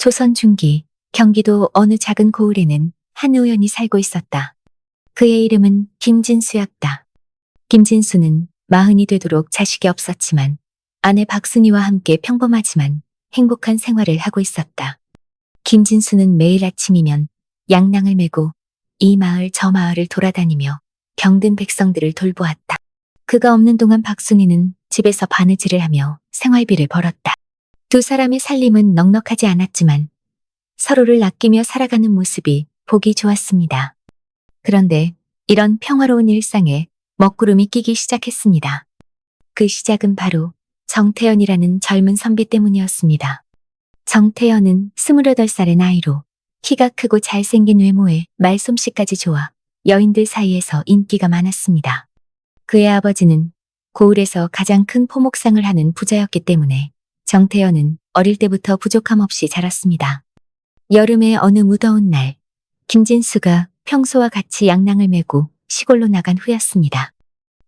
조선 중기 경기도 어느 작은 고을에는 한 의원이 살고 있었다. 그의 이름은 김진수였다. 김진수는 40이 되도록 자식이 없었지만 아내 박순이와 함께 평범하지만 행복한 생활을 하고 있었다. 김진수는 매일 아침이면 양랑을 메고 이 마을 저 마을을 돌아다니며 병든 백성들을 돌보았다. 그가 없는 동안 박순이는 집에서 바느질을 하며 생활비를 벌었다. 두 사람의 살림은 넉넉하지 않았지만 서로를 아끼며 살아가는 모습이 보기 좋았습니다. 그런데 이런 평화로운 일상에 먹구름이 끼기 시작했습니다. 그 시작은 바로 정태현이라는 젊은 선비 때문이었습니다. 정태현은 28살의 나이로 키가 크고 잘생긴 외모에 말솜씨까지 좋아 여인들 사이에서 인기가 많았습니다. 그의 아버지는 고을에서 가장 큰 포목상을 하는 부자였기 때문에 정태현은 어릴 때부터 부족함 없이 자랐습니다. 여름의 어느 무더운 날, 김진수가 평소와 같이 양랑을 메고 시골로 나간 후였습니다.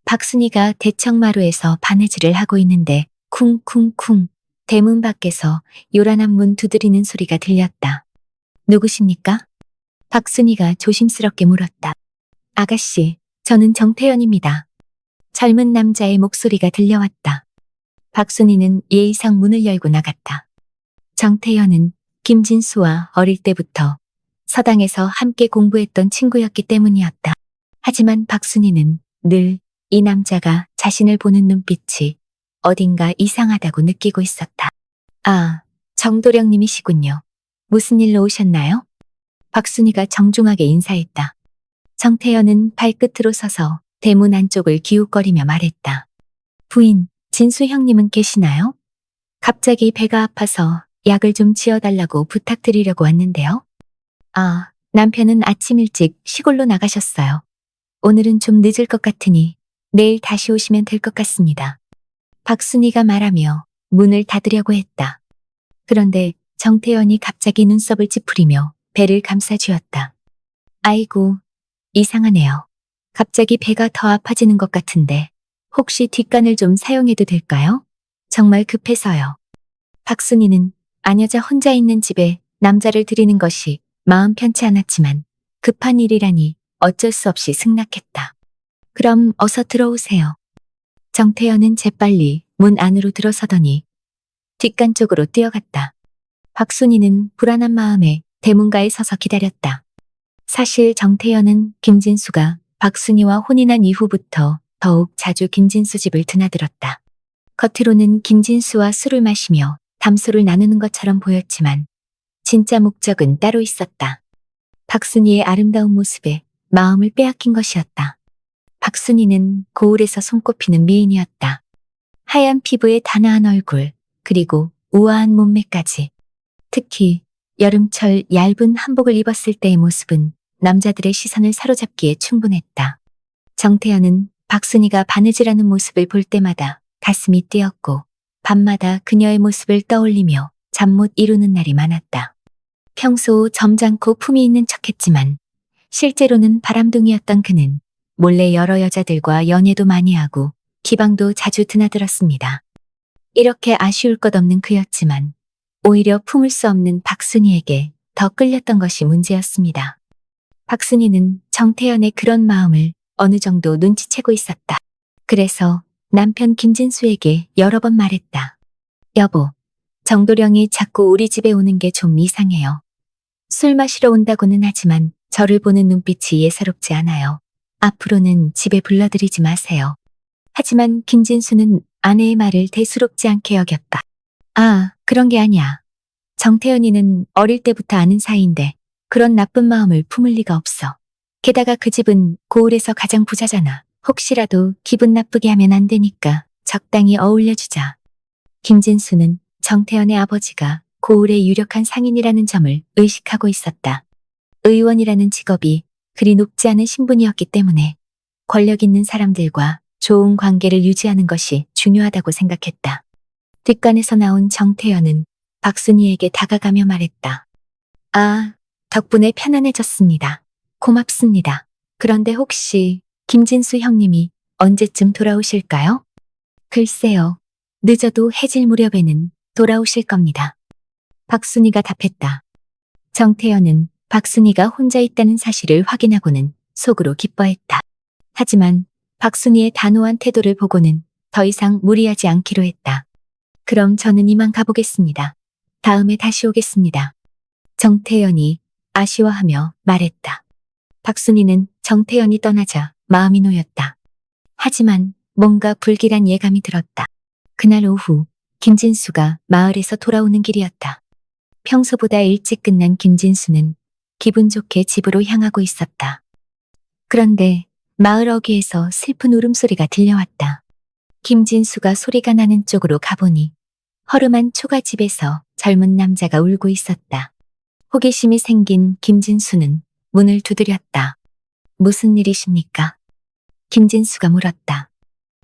박순이가 대청마루에서 바느질을 하고 있는데 쿵쿵쿵 대문 밖에서 요란한 문 두드리는 소리가 들렸다. 누구십니까? 박순이가 조심스럽게 물었다. 아가씨, 저는 정태현입니다. 젊은 남자의 목소리가 들려왔다. 박순이는 예의상 문을 열고 나갔다. 정태현은 김진수와 어릴 때부터 서당에서 함께 공부했던 친구였기 때문이었다. 하지만 박순이는 늘 이 남자가 자신을 보는 눈빛이 어딘가 이상하다고 느끼고 있었다. 아, 정도령님이시군요. 무슨 일로 오셨나요? 박순이가 정중하게 인사했다. 정태현은 발끝으로 서서 대문 안쪽을 기웃거리며 말했다. 부인, 진수 형님은 계시나요? 갑자기 배가 아파서 약을 좀 지어달라고 부탁드리려고 왔는데요. 아, 남편은 아침 일찍 시골로 나가셨어요. 오늘은 좀 늦을 것 같으니 내일 다시 오시면 될 것 같습니다. 박순이가 말하며 문을 닫으려고 했다. 그런데 정태현이 갑자기 눈썹을 찌푸리며 배를 감싸쥐었다. 아이고, 이상하네요. 갑자기 배가 더 아파지는 것 같은데 혹시 뒷간을 좀 사용해도 될까요? 정말 급해서요. 박순이는 아녀자 혼자 있는 집에 남자를 들이는 것이 마음 편치 않았지만 급한 일이라니 어쩔 수 없이 승낙했다. 그럼 어서 들어오세요. 정태현은 재빨리 문 안으로 들어서더니 뒷간 쪽으로 뛰어갔다. 박순이는 불안한 마음에 대문가에 서서 기다렸다. 사실 정태현은 김진수가 박순이와 혼이 난 이후부터 더욱 자주 김진수 집을 드나들었다. 겉으로는 김진수와 술을 마시며 담소를 나누는 것처럼 보였지만 진짜 목적은 따로 있었다. 박순이의 아름다운 모습에 마음을 빼앗긴 것이었다. 박순이는 고을에서 손꼽히는 미인이었다. 하얀 피부에 단아한 얼굴, 그리고 우아한 몸매까지. 특히 여름철 얇은 한복을 입었을 때의 모습은 남자들의 시선을 사로잡기에 충분했다. 정태현은 박순이가 바느질하는 모습을 볼 때마다 가슴이 뛰었고 밤마다 그녀의 모습을 떠올리며 잠 못 이루는 날이 많았다. 평소 점잖고 품위 있는 척했지만 실제로는 바람둥이였던 그는 몰래 여러 여자들과 연애도 많이 하고 기방도 자주 드나들었습니다. 이렇게 아쉬울 것 없는 그였지만 오히려 품을 수 없는 박순이에게 더 끌렸던 것이 문제였습니다. 박순이는 정태현의 그런 마음을 어느 정도 눈치채고 있었다. 그래서 남편 김진수에게 여러 번 말했다. 여보, 정도령이 자꾸 우리 집에 오는 게 좀 이상해요. 술 마시러 온다고는 하지만 저를 보는 눈빛이 예사롭지 않아요. 앞으로는 집에 불러들이지 마세요. 하지만 김진수는 아내의 말을 대수롭지 않게 여겼다. 아, 그런 게 아니야. 정태현이는 어릴 때부터 아는 사이인데 그런 나쁜 마음을 품을 리가 없어. 게다가 그 집은 고을에서 가장 부자잖아. 혹시라도 기분 나쁘게 하면 안 되니까 적당히 어울려주자. 김진수는 정태현의 아버지가 고을의 유력한 상인이라는 점을 의식하고 있었다. 의원이라는 직업이 그리 높지 않은 신분이었기 때문에 권력 있는 사람들과 좋은 관계를 유지하는 것이 중요하다고 생각했다. 뒷간에서 나온 정태현은 박순이에게 다가가며 말했다. 아, 덕분에 편안해졌습니다. 고맙습니다. 그런데 혹시 김진수 형님이 언제쯤 돌아오실까요? 글쎄요. 늦어도 해질 무렵에는 돌아오실 겁니다. 박순이가 답했다. 정태현은 박순이가 혼자 있다는 사실을 확인하고는 속으로 기뻐했다. 하지만 박순이의 단호한 태도를 보고는 더 이상 무리하지 않기로 했다. 그럼 저는 이만 가보겠습니다. 다음에 다시 오겠습니다. 정태현이 아쉬워하며 말했다. 박순이는 정태현이 떠나자 마음이 놓였다. 하지만 뭔가 불길한 예감이 들었다. 그날 오후 김진수가 마을에서 돌아오는 길이었다. 평소보다 일찍 끝난 김진수는 기분 좋게 집으로 향하고 있었다. 그런데 마을 어귀에서 슬픈 울음소리가 들려왔다. 김진수가 소리가 나는 쪽으로 가보니 허름한 초가집에서 젊은 남자가 울고 있었다. 호기심이 생긴 김진수는 문을 두드렸다. 무슨 일이십니까? 김진수가 물었다.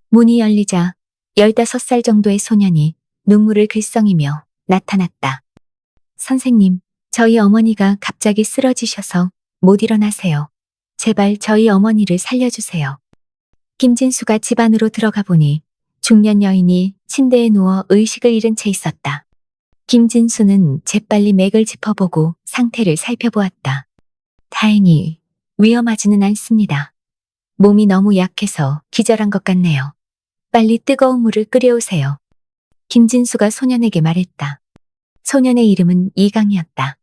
문이 열리자 15살 정도의 소년이 눈물을 글썽이며 나타났다. 선생님, 저희 어머니가 갑자기 쓰러지셔서 못 일어나세요. 제발 저희 어머니를 살려주세요. 김진수가 집 안으로 들어가 보니 중년 여인이 침대에 누워 의식을 잃은 채 있었다. 김진수는 재빨리 맥을 짚어보고 상태를 살펴보았다. 다행히 위험하지는 않습니다. 몸이 너무 약해서 기절한 것 같네요. 빨리 뜨거운 물을 끓여오세요. 김진수가 소년에게 말했다. 소년의 이름은 이강이었다.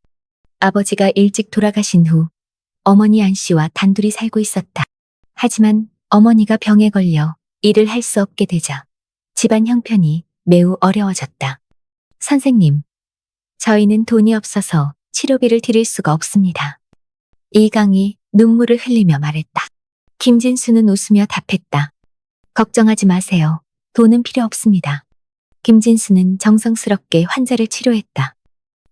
아버지가 일찍 돌아가신 후 어머니 안 씨와 단둘이 살고 있었다. 하지만 어머니가 병에 걸려 일을 할 수 없게 되자 집안 형편이 매우 어려워졌다. 선생님, 저희는 돈이 없어서 치료비를 드릴 수가 없습니다. 이강이 눈물을 흘리며 말했다. 김진수는 웃으며 답했다. 걱정하지 마세요. 돈은 필요 없습니다. 김진수는 정성스럽게 환자를 치료했다.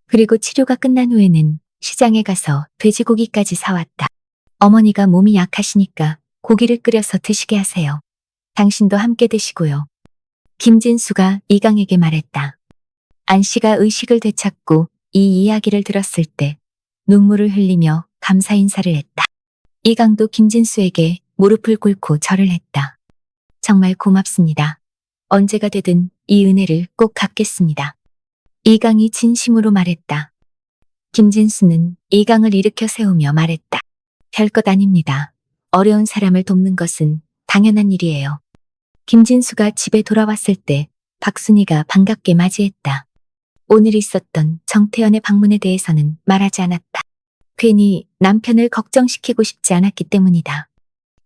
그리고 치료가 끝난 후에는 시장에 가서 돼지고기까지 사왔다. 어머니가 몸이 약하시니까 고기를 끓여서 드시게 하세요. 당신도 함께 드시고요. 김진수가 이강에게 말했다. 안 씨가 의식을 되찾고 이 이야기를 들었을 때 눈물을 흘리며 감사 인사를 했다. 이강도 김진수에게 무릎을 꿇고 절을 했다. 정말 고맙습니다. 언제가 되든 이 은혜를 꼭 갚겠습니다. 이강이 진심으로 말했다. 김진수는 이강을 일으켜 세우며 말했다. 별것 아닙니다. 어려운 사람을 돕는 것은 당연한 일이에요. 김진수가 집에 돌아왔을 때 박순이가 반갑게 맞이했다. 오늘 있었던 정태현의 방문에 대해서는 말하지 않았다. 괜히 남편을 걱정시키고 싶지 않았기 때문이다.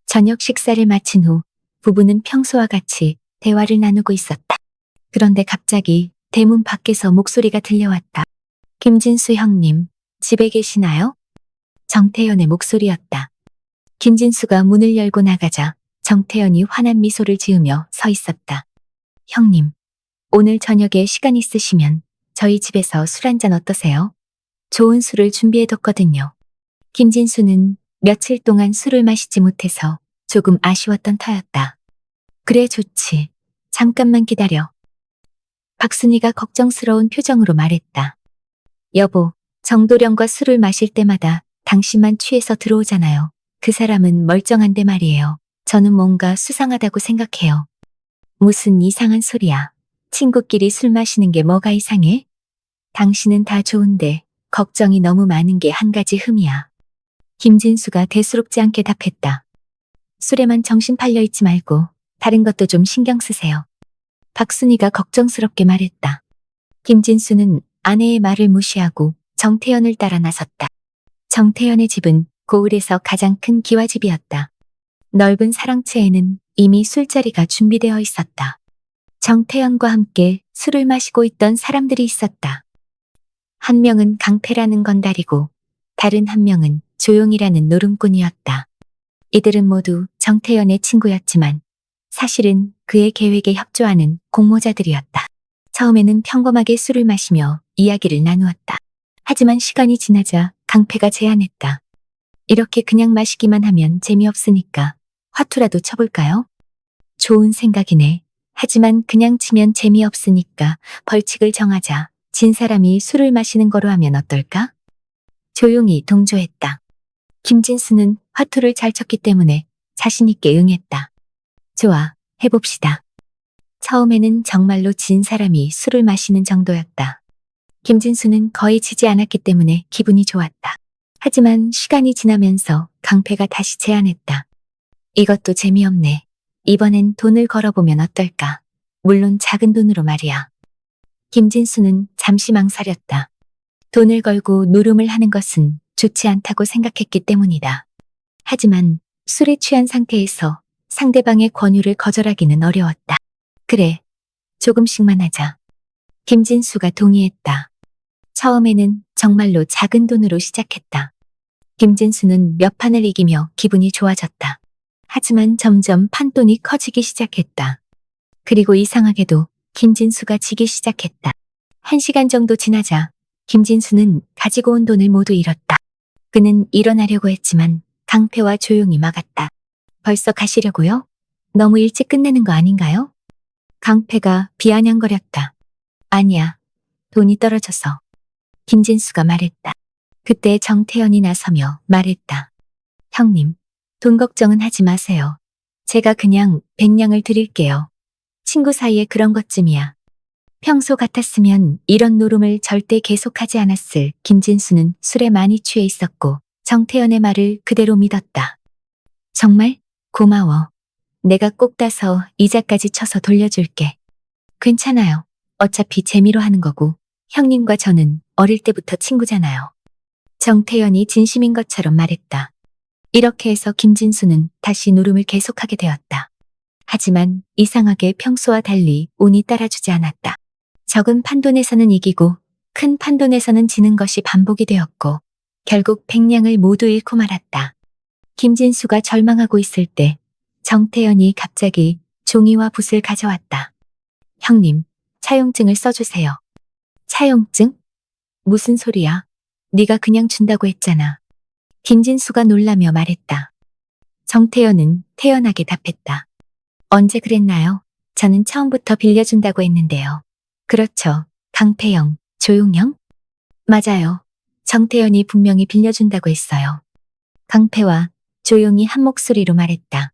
저녁 식사를 마친 후 부부는 평소와 같이 대화를 나누고 있었다. 그런데 갑자기 대문 밖에서 목소리가 들려왔다. 김진수 형님, 집에 계시나요? 정태현의 목소리였다. 김진수가 문을 열고 나가자 정태현이 환한 미소를 지으며 서 있었다. 형님, 오늘 저녁에 시간 있으시면 저희 집에서 술 한잔 어떠세요? 좋은 술을 준비해뒀거든요. 김진수는 며칠 동안 술을 마시지 못해서 조금 아쉬웠던 터였다. 그래 좋지. 잠깐만 기다려. 박순이가 걱정스러운 표정으로 말했다. 여보, 정도령과 술을 마실 때마다 당신만 취해서 들어오잖아요. 그 사람은 멀쩡한데 말이에요. 저는 뭔가 수상하다고 생각해요. 무슨 이상한 소리야. 친구끼리 술 마시는 게 뭐가 이상해? 당신은 다 좋은데 걱정이 너무 많은 게 한 가지 흠이야. 김진수가 대수롭지 않게 답했다. 술에만 정신 팔려 있지 말고 다른 것도 좀 신경 쓰세요. 박순이가 걱정스럽게 말했다. 김진수는 아내의 말을 무시하고 정태현을 따라 나섰다. 정태현의 집은 고을에서 가장 큰 기와집이었다. 넓은 사랑채에는 이미 술자리가 준비되어 있었다. 정태현과 함께 술을 마시고 있던 사람들이 있었다. 한 명은 강태라는 건달이고 다른 한 명은 조용이라는 노름꾼이었다. 이들은 모두 정태현의 친구였지만 사실은 그의 계획에 협조하는 공모자들이었다. 처음에는 평범하게 술을 마시며 이야기를 나누었다. 하지만 시간이 지나자 강패가 제안했다. 이렇게 그냥 마시기만 하면 재미없으니까 화투라도 쳐볼까요? 좋은 생각이네. 하지만 그냥 치면 재미없으니까 벌칙을 정하자. 진 사람이 술을 마시는 거로 하면 어떨까? 조용히 동조했다. 김진수는 화투를 잘 쳤기 때문에 자신 있게 응했다. 좋아, 해봅시다. 처음에는 정말로 진 사람이 술을 마시는 정도였다. 김진수는 거의 지지 않았기 때문에 기분이 좋았다. 하지만 시간이 지나면서 강패가 다시 제안했다. 이것도 재미없네. 이번엔 돈을 걸어보면 어떨까? 물론 작은 돈으로 말이야. 김진수는 잠시 망설였다. 돈을 걸고 노름을 하는 것은 좋지 않다고 생각했기 때문이다. 하지만 술에 취한 상태에서 상대방의 권유를 거절하기는 어려웠다. 그래, 조금씩만 하자. 김진수가 동의했다. 처음에는 정말로 작은 돈으로 시작했다. 김진수는 몇 판을 이기며 기분이 좋아졌다. 하지만 점점 판돈이 커지기 시작했다. 그리고 이상하게도 김진수가 지기 시작했다. 1시간 정도 지나자 김진수는 가지고 온 돈을 모두 잃었다. 그는 일어나려고 했지만 강패와 조용히 막았다. 벌써 가시려고요? 너무 일찍 끝내는 거 아닌가요? 강패가 비아냥거렸다. 아니야, 돈이 떨어져서. 김진수가 말했다. 그때 정태현이 나서며 말했다. 형님, 돈 걱정은 하지 마세요. 제가 그냥 100냥을 드릴게요. 친구 사이에 그런 것쯤이야. 평소 같았으면 이런 노름을 절대 계속하지 않았을 김진수는 술에 많이 취해 있었고 정태현의 말을 그대로 믿었다. 정말? 고마워. 내가 꼭 따서 이자까지 쳐서 돌려줄게. 괜찮아요. 어차피 재미로 하는 거고 형님과 저는 어릴 때부터 친구잖아요. 정태현이 진심인 것처럼 말했다. 이렇게 해서 김진수는 다시 노름을 계속하게 되었다. 하지만 이상하게 평소와 달리 운이 따라주지 않았다. 적은 판돈에서는 이기고 큰 판돈에서는 지는 것이 반복이 되었고 결국 100냥을 모두 잃고 말았다. 김진수가 절망하고 있을 때 정태현이 갑자기 종이와 붓을 가져왔다. 형님, 차용증을 써주세요. 차용증? 무슨 소리야? 네가 그냥 준다고 했잖아. 김진수가 놀라며 말했다. 정태현은 태연하게 답했다. 언제 그랬나요? 저는 처음부터 빌려준다고 했는데요. 그렇죠. 강패영, 조용영? 맞아요. 정태현이 분명히 빌려준다고 했어요. 강패와 조용히 한 목소리로 말했다.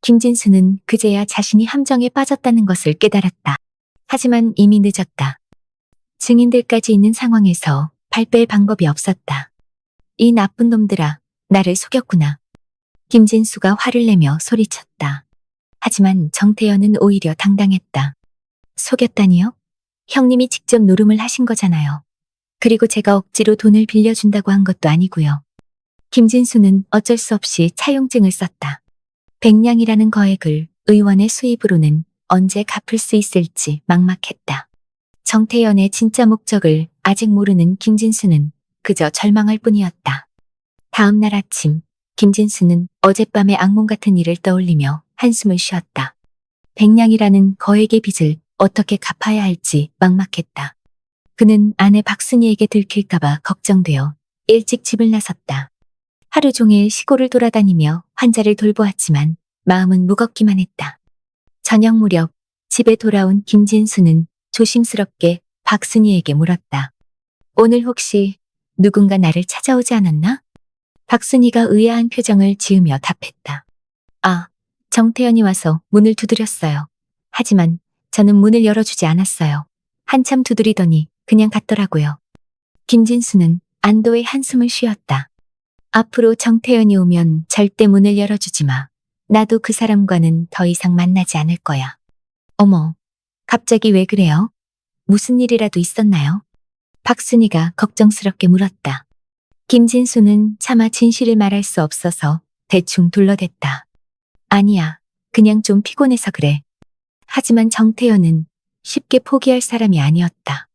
김진수는 그제야 자신이 함정에 빠졌다는 것을 깨달았다. 하지만 이미 늦었다. 증인들까지 있는 상황에서 발 뺄 방법이 없었다. 이 나쁜 놈들아, 나를 속였구나. 김진수가 화를 내며 소리쳤다. 하지만 정태현은 오히려 당당했다. 속였다니요? 형님이 직접 노름을 하신 거잖아요. 그리고 제가 억지로 돈을 빌려준다고 한 것도 아니고요. 김진수는 어쩔 수 없이 차용증을 썼다. 100냥이라는 거액을 의원의 수입으로는 언제 갚을 수 있을지 막막했다. 정태현의 진짜 목적을 아직 모르는 김진수는 그저 절망할 뿐이었다. 다음 날 아침, 김진수는 어젯밤의 악몽 같은 일을 떠올리며 한숨을 쉬었다. 100냥이라는 거액의 빚을 어떻게 갚아야 할지 막막했다. 그는 아내 박순이에게 들킬까봐 걱정되어 일찍 집을 나섰다. 하루 종일 시골을 돌아다니며 환자를 돌보았지만 마음은 무겁기만 했다. 저녁 무렵 집에 돌아온 김진수는 조심스럽게 박순이에게 물었다. 오늘 혹시 누군가 나를 찾아오지 않았나? 박순이가 의아한 표정을 지으며 답했다. 아, 정태현이 와서 문을 두드렸어요. 하지만 저는 문을 열어주지 않았어요. 한참 두드리더니 그냥 갔더라고요. 김진수는 안도의 한숨을 쉬었다. 앞으로 정태현이 오면 절대 문을 열어주지 마. 나도 그 사람과는 더 이상 만나지 않을 거야. 어머, 갑자기 왜 그래요? 무슨 일이라도 있었나요? 박순이가 걱정스럽게 물었다. 김진수는 차마 진실을 말할 수 없어서 대충 둘러댔다. 아니야, 그냥 좀 피곤해서 그래. 하지만 정태현은 쉽게 포기할 사람이 아니었다.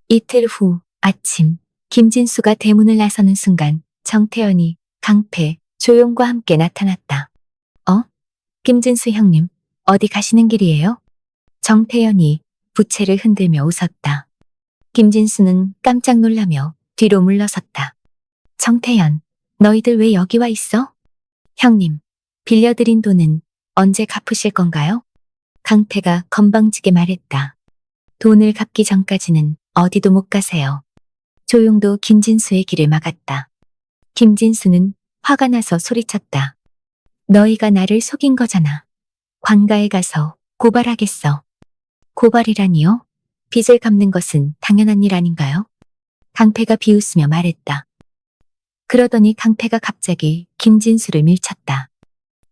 이틀 후 아침, 김진수가 대문을 나서는 순간 정태현이 강패, 조용과 함께 나타났다. 김진수 형님, 어디 가시는 길이에요? 정태현이 부채를 흔들며 웃었다. 김진수는 깜짝 놀라며 뒤로 물러섰다. 정태현, 너희들 왜 여기 와 있어? 형님, 빌려드린 돈은 언제 갚으실 건가요? 강패가 건방지게 말했다. 돈을 갚기 전까지는 어디도 못 가세요. 조용도 김진수의 길을 막았다. 김진수는 화가 나서 소리쳤다. 너희가 나를 속인 거잖아. 관가에 가서 고발하겠어. 고발이라니요? 빚을 갚는 것은 당연한 일 아닌가요? 강패가 비웃으며 말했다. 그러더니 강패가 갑자기 김진수를 밀쳤다.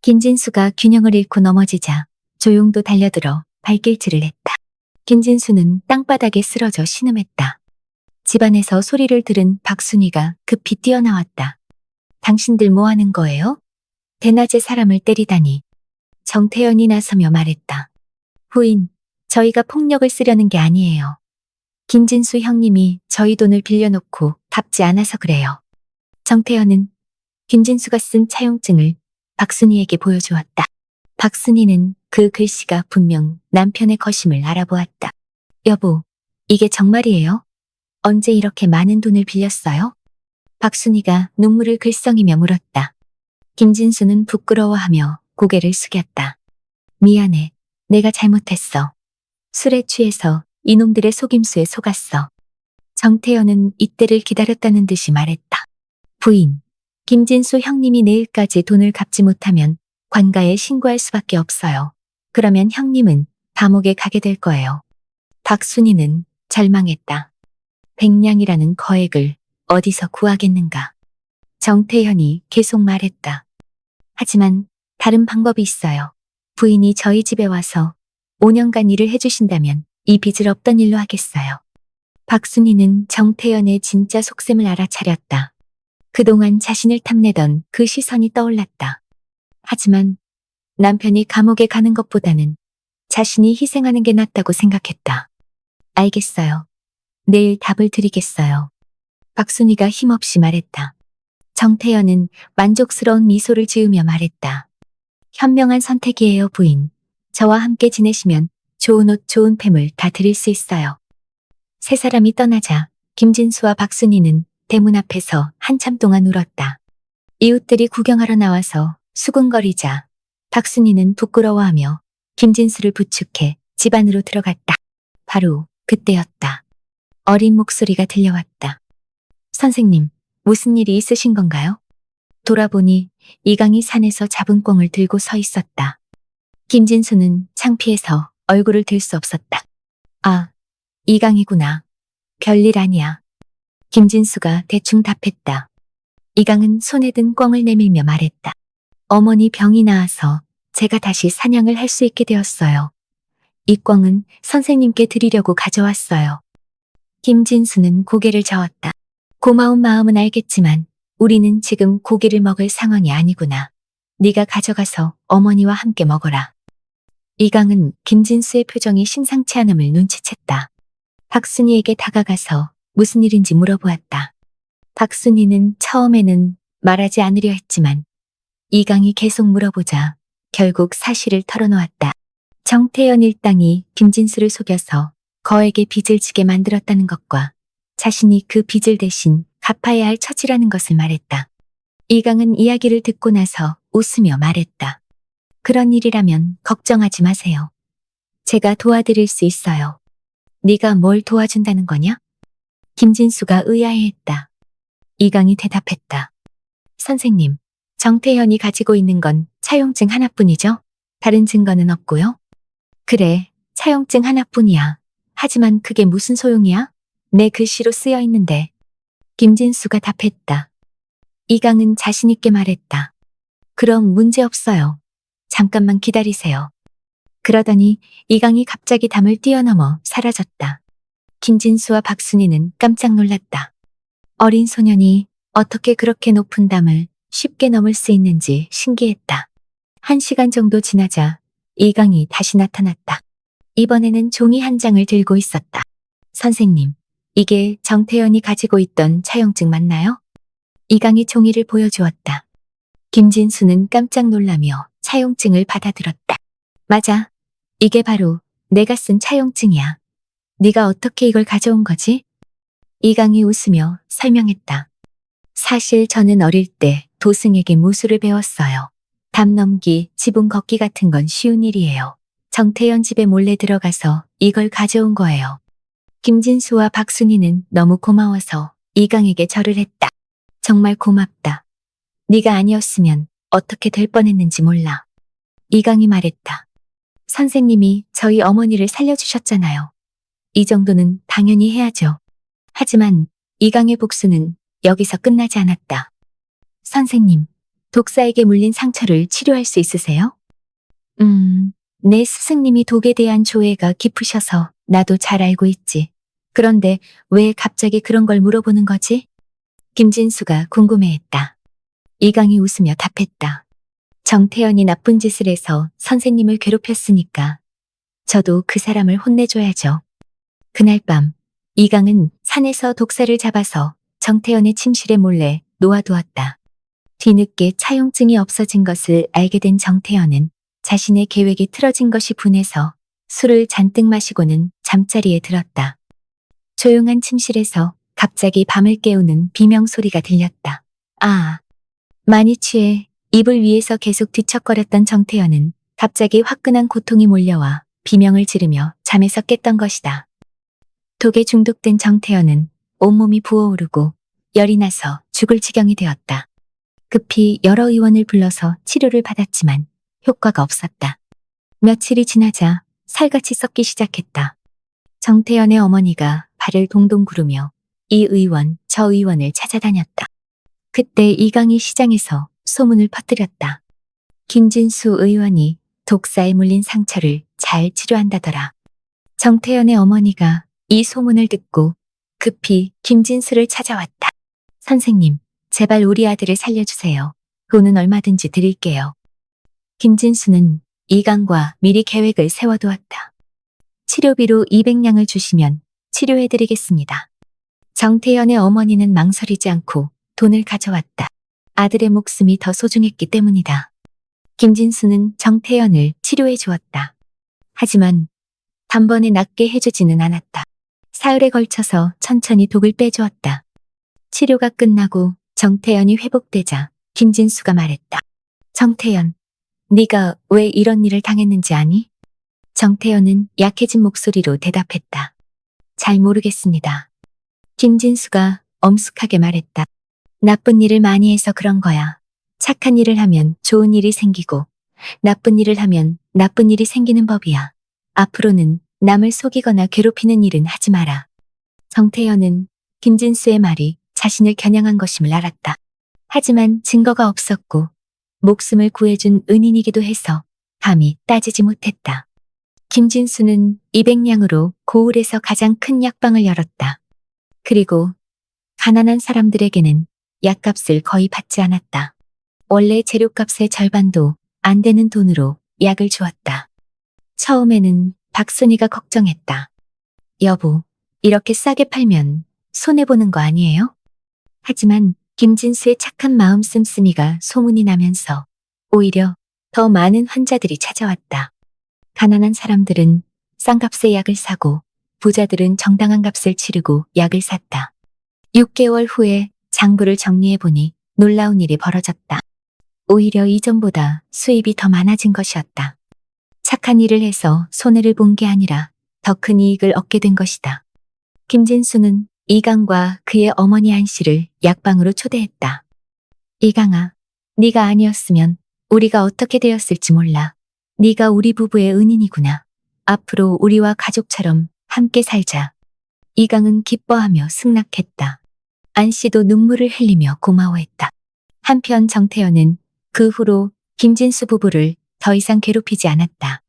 김진수가 균형을 잃고 넘어지자 조용도 달려들어 발길질을 했다. 김진수는 땅바닥에 쓰러져 신음했다. 집안에서 소리를 들은 박순이가 급히 뛰어나왔다. 당신들 뭐 하는 거예요? 대낮에 사람을 때리다니. 정태현이 나서며 말했다. 부인, 저희가 폭력을 쓰려는 게 아니에요. 김진수 형님이 저희 돈을 빌려놓고 갚지 않아서 그래요. 정태현은 김진수가 쓴 차용증을 박순이에게 보여주었다. 박순이는 그 글씨가 분명 남편의 것임을 알아보았다. 여보, 이게 정말이에요? 언제 이렇게 많은 돈을 빌렸어요? 박순이가 눈물을 글썽이며 물었다. 김진수는 부끄러워하며 고개를 숙였다. 미안해. 내가 잘못했어. 술에 취해서 이놈들의 속임수에 속았어. 정태현은 이때를 기다렸다는 듯이 말했다. 부인, 김진수 형님이 내일까지 돈을 갚지 못하면 관가에 신고할 수밖에 없어요. 그러면 형님은 감옥에 가게 될 거예요. 박순이는 절망했다. 100냥이라는 거액을 어디서 구하겠는가. 정태현이 계속 말했다. 하지만 다른 방법이 있어요. 부인이 저희 집에 와서 5년간 일을 해주신다면 이 빚을 없던 일로 하겠어요. 박순이는 정태현의 진짜 속셈을 알아차렸다. 그동안 자신을 탐내던 그 시선이 떠올랐다. 하지만 남편이 감옥에 가는 것보다는 자신이 희생하는 게 낫다고 생각했다. 알겠어요. 내일 답을 드리겠어요. 박순이가 힘없이 말했다. 정태현은 만족스러운 미소를 지으며 말했다. 현명한 선택이에요, 부인. 저와 함께 지내시면 좋은 옷, 좋은 폐물 다 드릴 수 있어요. 세 사람이 떠나자 김진수와 박순이는 대문 앞에서 한참 동안 울었다. 이웃들이 구경하러 나와서 수군거리자 박순이는 부끄러워하며 김진수를 부축해 집 안으로 들어갔다. 바로 그때였다. 어린 목소리가 들려왔다. 선생님, 무슨 일이 있으신 건가요? 돌아보니 이강이 산에서 잡은 꿩을 들고 서 있었다. 김진수는 창피해서 얼굴을 들 수 없었다. 아, 이강이구나. 별일 아니야. 김진수가 대충 답했다. 이강은 손에 든 꿩을 내밀며 말했다. 어머니 병이 나아서 제가 다시 사냥을 할 수 있게 되었어요. 이 꿩은 선생님께 드리려고 가져왔어요. 김진수는 고개를 저었다. 고마운 마음은 알겠지만 우리는 지금 고기를 먹을 상황이 아니구나. 네가 가져가서 어머니와 함께 먹어라. 이강은 김진수의 표정이 심상치 않음을 눈치챘다. 박순이에게 다가가서 무슨 일인지 물어보았다. 박순이는 처음에는 말하지 않으려 했지만 이강이 계속 물어보자 결국 사실을 털어놓았다. 정태현 일당이 김진수를 속여서 거액의 빚을 지게 만들었다는 것과 자신이 그 빚을 대신 갚아야 할 처지라는 것을 말했다. 이강은 이야기를 듣고 나서 웃으며 말했다. 그런 일이라면 걱정하지 마세요. 제가 도와드릴 수 있어요. 네가 뭘 도와준다는 거냐? 김진수가 의아해했다. 이강이 대답했다. 선생님, 정태현이 가지고 있는 건 차용증 하나뿐이죠? 다른 증거는 없고요? 그래, 차용증 하나뿐이야. 하지만 그게 무슨 소용이야? 내 글씨로 쓰여 있는데. 김진수가 답했다. 이강은 자신 있게 말했다. 그럼 문제 없어요. 잠깐만 기다리세요. 그러더니 이강이 갑자기 담을 뛰어넘어 사라졌다. 김진수와 박순이는 깜짝 놀랐다. 어린 소년이 어떻게 그렇게 높은 담을 쉽게 넘을 수 있는지 신기했다. 1시간 정도 지나자 이강이 다시 나타났다. 이번에는 종이 한 장을 들고 있었다. 선생님, 이게 정태현이 가지고 있던 차용증 맞나요? 이강이 종이를 보여주었다. 김진수는 깜짝 놀라며 차용증을 받아들었다. 맞아. 이게 바로 내가 쓴 차용증이야. 네가 어떻게 이걸 가져온 거지? 이강이 웃으며 설명했다. 사실 저는 어릴 때 도승에게 무술을 배웠어요. 담 넘기, 지붕 걷기 같은 건 쉬운 일이에요. 정태현 집에 몰래 들어가서 이걸 가져온 거예요. 김진수와 박순이는 너무 고마워서 이강에게 절을 했다. 정말 고맙다. 네가 아니었으면 어떻게 될 뻔했는지 몰라. 이강이 말했다. 선생님이 저희 어머니를 살려주셨잖아요. 이 정도는 당연히 해야죠. 하지만 이강의 복수는 여기서 끝나지 않았다. 선생님, 독사에게 물린 상처를 치료할 수 있으세요? 내 스승님이 독에 대한 조예가 깊으셔서 나도 잘 알고 있지. 그런데 왜 갑자기 그런 걸 물어보는 거지? 김진수가 궁금해했다. 이강이 웃으며 답했다. 정태현이 나쁜 짓을 해서 선생님을 괴롭혔으니까 저도 그 사람을 혼내줘야죠. 그날 밤 이강은 산에서 독사를 잡아서 정태현의 침실에 몰래 놓아두었다. 뒤늦게 차용증이 없어진 것을 알게 된 정태현은 자신의 계획이 틀어진 것이 분해서 술을 잔뜩 마시고는 잠자리에 들었다. 조용한 침실에서 갑자기 밤을 깨우는 비명 소리가 들렸다. 아, 많이 취해 이불 위에서 계속 뒤척거렸던 정태현은 갑자기 화끈한 고통이 몰려와 비명을 지르며 잠에서 깼던 것이다. 독에 중독된 정태현은 온몸이 부어오르고 열이 나서 죽을 지경이 되었다. 급히 여러 의원을 불러서 치료를 받았지만 효과가 없었다. 며칠이 지나자 살같이 썩기 시작했다. 정태현의 어머니가 발을 동동 구르며 이 의원, 저 의원을 찾아다녔다. 그때 이강이 시장에서 소문을 퍼뜨렸다. 김진수 의원이 독사에 물린 상처를 잘 치료한다더라. 정태현의 어머니가 이 소문을 듣고 급히 김진수를 찾아왔다. 선생님, 제발 우리 아들을 살려주세요. 돈은 얼마든지 드릴게요. 김진수는 이강과 미리 계획을 세워두었다. 치료비로 200냥을 주시면 치료해드리겠습니다. 정태현의 어머니는 망설이지 않고 돈을 가져왔다. 아들의 목숨이 더 소중했기 때문이다. 김진수는 정태현을 치료해 주었다. 하지만 단번에 낫게 해주지는 않았다. 사흘에 걸쳐서 천천히 독을 빼주었다. 치료가 끝나고 정태현이 회복되자 김진수가 말했다. 정태현, 네가 왜 이런 일을 당했는지 아니? 정태현은 약해진 목소리로 대답했다. 잘 모르겠습니다. 김진수가 엄숙하게 말했다. 나쁜 일을 많이 해서 그런 거야. 착한 일을 하면 좋은 일이 생기고 나쁜 일을 하면 나쁜 일이 생기는 법이야. 앞으로는 남을 속이거나 괴롭히는 일은 하지 마라. 정태현은 김진수의 말이 자신을 겨냥한 것임을 알았다. 하지만 증거가 없었고 목숨을 구해준 은인이기도 해서 감히 따지지 못했다. 김진수는 200냥으로 고을에서 가장 큰 약방을 열었다. 그리고 가난한 사람들에게는 약값을 거의 받지 않았다. 원래 재료값의 절반도 안 되는 돈으로 약을 주었다. 처음에는 박순이가 걱정했다. 여보, 이렇게 싸게 팔면 손해보는 거 아니에요? 하지만 김진수의 착한 마음 씀씀이가 소문이 나면서 오히려 더 많은 환자들이 찾아왔다. 가난한 사람들은 싼 값에 약을 사고 부자들은 정당한 값을 치르고 약을 샀다. 6개월 후에 장부를 정리해보니 놀라운 일이 벌어졌다. 오히려 이전보다 수입이 더 많아진 것이었다. 착한 일을 해서 손해를 본 게 아니라 더 큰 이익을 얻게 된 것이다. 김진수는 이강과 그의 어머니 안씨를 약방으로 초대했다. 이강아, 네가 아니었으면 우리가 어떻게 되었을지 몰라. 네가 우리 부부의 은인이구나. 앞으로 우리와 가족처럼 함께 살자. 이강은 기뻐하며 승낙했다. 안씨도 눈물을 흘리며 고마워했다. 한편 정태현은 그 후로 김진수 부부를 더 이상 괴롭히지 않았다.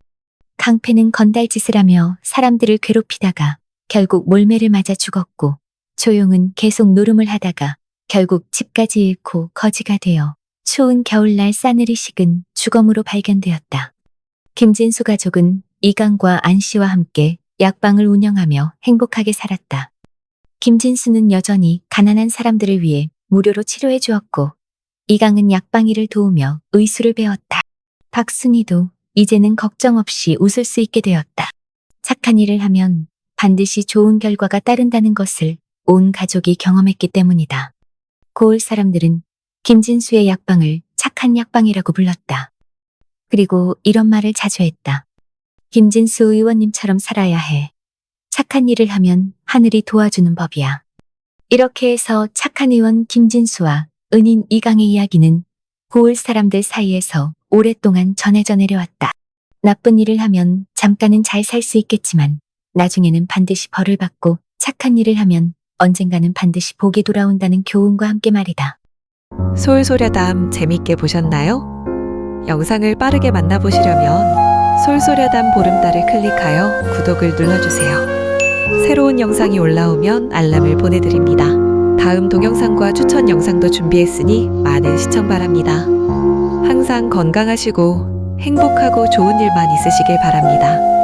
강패는 건달짓을 하며 사람들을 괴롭히다가 결국 몰매를 맞아 죽었고 조용은 계속 노름을 하다가 결국 집까지 잃고 거지가 되어 추운 겨울날 싸늘히 식은 주검으로 발견되었다. 김진수 가족은 이강과 안씨와 함께 약방을 운영하며 행복하게 살았다. 김진수는 여전히 가난한 사람들을 위해 무료로 치료해 주었고 이강은 약방 일을 도우며 의술을 배웠다. 박순이도 이제는 걱정 없이 웃을 수 있게 되었다. 착한 일을 하면 반드시 좋은 결과가 따른다는 것을 온 가족이 경험했기 때문이다. 고을 사람들은 김진수의 약방을 착한 약방이라고 불렀다. 그리고 이런 말을 자주 했다. 김진수 의원님처럼 살아야 해. 착한 일을 하면 하늘이 도와주는 법이야. 이렇게 해서 착한 의원 김진수와 은인 이강의 이야기는 고을 사람들 사이에서 오랫동안 전해져 내려왔다. 나쁜 일을 하면 잠깐은 잘 살 수 있겠지만 나중에는 반드시 벌을 받고 착한 일을 하면 언젠가는 반드시 복이 돌아온다는 교훈과 함께 말이다. 솔소려담 재밌게 보셨나요? 영상을 빠르게 만나보시려면 솔소려담 보름달을 클릭하여 구독을 눌러주세요. 새로운 영상이 올라오면 알람을 보내드립니다. 다음 동영상과 추천 영상도 준비했으니 많은 시청 바랍니다. 항상 건강하시고 행복하고 좋은 일만 있으시길 바랍니다.